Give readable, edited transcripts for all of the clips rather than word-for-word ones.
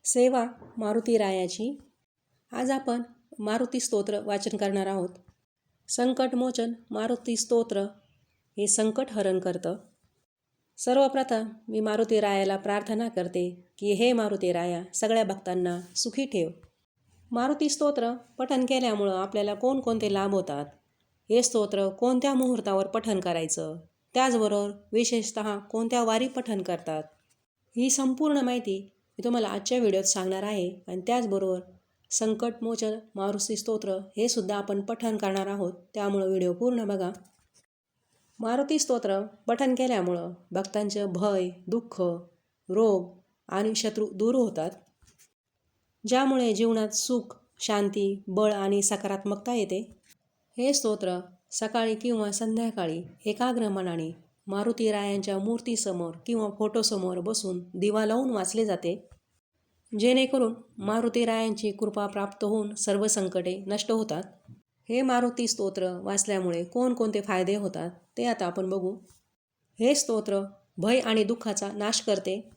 सेवा मारुती रायाची. आज आपण मारुती स्तोत्र वाचन करणार आहोत. संकटमोचन मारुती स्तोत्र हे संकट हरण करतं. सर्वप्रथम मी मारुती रायाला प्रार्थना करते की हे मारुती राया सगळ्या भक्तांना सुखी ठेव. मारुती स्तोत्र पठण केल्यामुळं आपल्याला कोणकोणते लाभ होतात, हे स्तोत्र कोणत्या मुहूर्तावर पठण करायचं, त्याचबरोबर विशेषतः कोणत्या वारी पठण करतात, ही संपूर्ण माहिती मी तुम्हाला आजच्या व्हिडिओत सांगणार आहे. आणि त्याचबरोबर संकटमोचन मारुती स्तोत्र हे सुद्धा आपण पठण करणार आहोत, त्यामुळं व्हिडिओ पूर्ण बघा. मारुती स्तोत्र पठण केल्यामुळं भक्तांचं भय, दुःख, रोग आणि शत्रू दूर होतात, ज्यामुळे जीवनात सुख, शांती, बळ आणि सकारात्मकता येते. हे स्तोत्र सकाळी किंवा संध्याकाळी एकाग्र मनाने मारुती रायांच्या मूर्तीसमोर किंवा फोटोसमोर बसून दिवा लावून वाचले जाते, जेणेकरून मारुती रायांची कृपा प्राप्त होऊन सर्व संकटे नष्ट होतात. हे मारुती स्तोत्र वाचल्यामुळे कोणकोणते फायदे होतात ते आता आपण बघू. हे स्तोत्र भय आणि दुःखाचा नाश करते,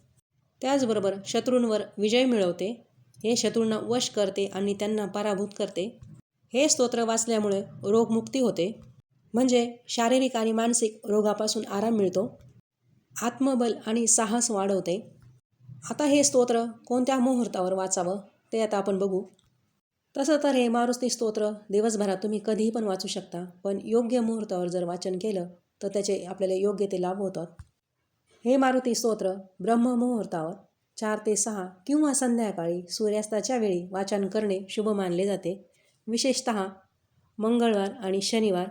त्याचबरोबर शत्रूंवर विजय मिळवते. हे शत्रूंना वश करते आणि त्यांना पराभूत करते. हे स्तोत्र वाचल्यामुळे रोगमुक्ती होते, म्हणजे शारीरिक आणि मानसिक रोगापासून आराम मिळतो. आत्मबल आणि साहस वाढवते. आता हे स्तोत्र कोणत्या मुहूर्तावर वाचावं ते आता आपण बघू. तसं तर हे मारुती स्तोत्र दिवसभरात तुम्ही कधीही पण वाचू शकता, पण योग्य मुहूर्तावर जर वाचन केलं तर त्याचे आपल्याला योग्य ते लाभ होतात. हे मारुती स्तोत्र ब्रह्ममुहूर्तावर 4 ते 6 किंवा संध्याकाळी सूर्यास्ताच्या वेळी वाचन करणे शुभ मानले जाते. विशेषतः मंगळवार आणि शनिवार.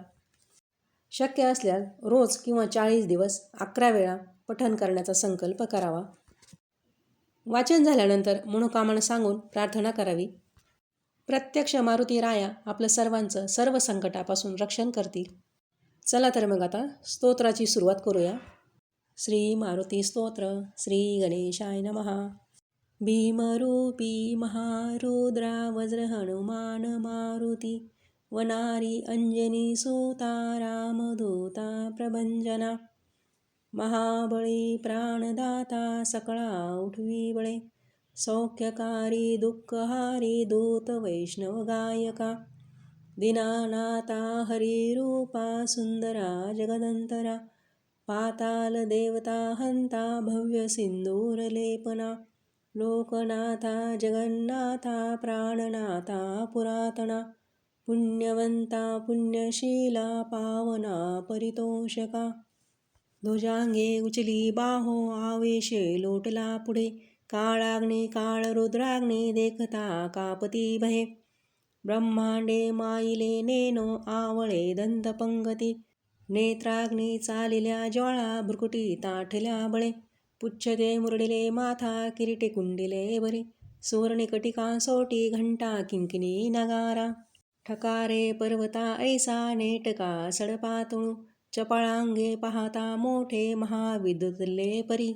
शक्य असल्यास रोज किंवा 40 दिवस 11 वेळा पठण करण्याचा संकल्प करावा. वाचन झाल्यानंतर मनोकामना सांगून प्रार्थना करावी. प्रत्यक्ष मारुती राया आपलं सर्वांचं सर्व संकटापासून रक्षण करतील. चला तर मग आता स्तोत्राची सुरुवात करूया. श्री मारुती स्तोत्र. श्री गणेशाय नमः. भीमरूपी महारुद्रा वज्र हनुमान मारुती वनारी अंजनी सुता रामदूता प्रभंजना महाबळी प्राणदाता सकळा उठवी बळे सौख्यकारी दुःखहारी दूत वैष्णव गायका दीनानाथा हरिरूपा सुंदरा जगदंतरा पाताल देवता हंता भव्य सिंदूर लेपना लोकनाथा जगन्नाथा प्राणनाथा पुरातना पुण्यवंता पुण्यशीला पावना परितोषका ध्वजांगे उचली बाहो आवेशे लोटला पुढे काळाग्नी काळ रुद्राग्नी देखता कापती भये ब्रह्मांडे माईले नेनो आवळे दंतपंगती नेत्राग्नी चालिल्या ज्वाळा भ्रुकुटी ताठल्या बळे पुच्छते मुरडिले माथा किरीटे कुंडिले बरी सुवर्णिकटिका सोटी घंटा किंकिणी नगारा ठकारे पर्वता ऐसा नेटका सडपातळू चपळांगे पाहता मोठे महाविद्युतले परी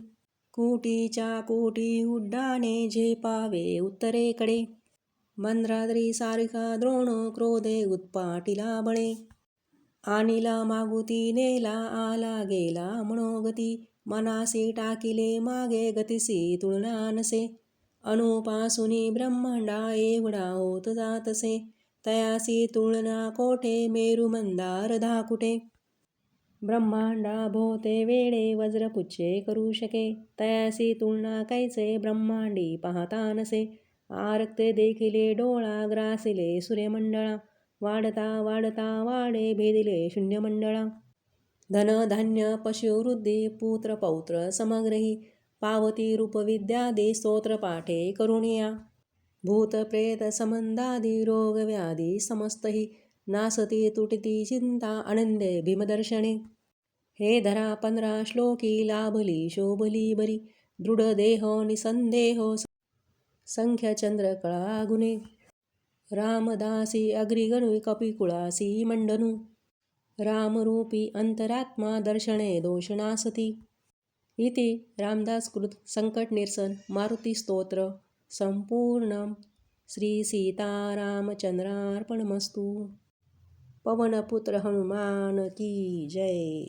कोटीच्या कोटी उड्डाणे झेपावे उत्तरेकडे मंद्राद्री सारिका द्रोण क्रोधे उत्पाटिला बळे आणिला मागुती नेला आला गेला मनोगती मनासी टाकिले मागे गतिसी तुलना नसे अनुपासुनी ब्रह्मांडा एवढा होत जातसे तयासी तुलना कोठे मेरू मंदार धाकुटे ब्रह्मांडा भोवते वेळे वज्रपुच्छे करू शके तयासी तुलना कैचे ब्रह्मांडी पाहता नसे आरक्ते देखिले डोळा ग्रासिले सूर्यमंडळा वाढता वाढता वाढे भेदिले शून्यमंडळा धन धान्य पशुवृद्धी पुत्र पौत्र समग्रही पावती रूपविद्यादी स्तोत्र पाठे करुणिया भूत प्रेत समंदादी रोग व्याधी समस्तही नासती तुटती चिंता आनंदे भीमदर्शने हे धरा 15 श्लोकी लाभली शोभली बरी दृढ देह निसंदेह संख्या चंद्र कळा गुणे रामदासी अग्रिगणु कपिकुळासी मंडनु रामरूपी अंतरात्मा दर्शने दोषनासती इति रामदासकृत संकट निरसन मारुती स्तोत्र संपूर्णम. श्री सीतारामचंद्रार्पणमस्तु. पवनपुत्र हनुमान की जय.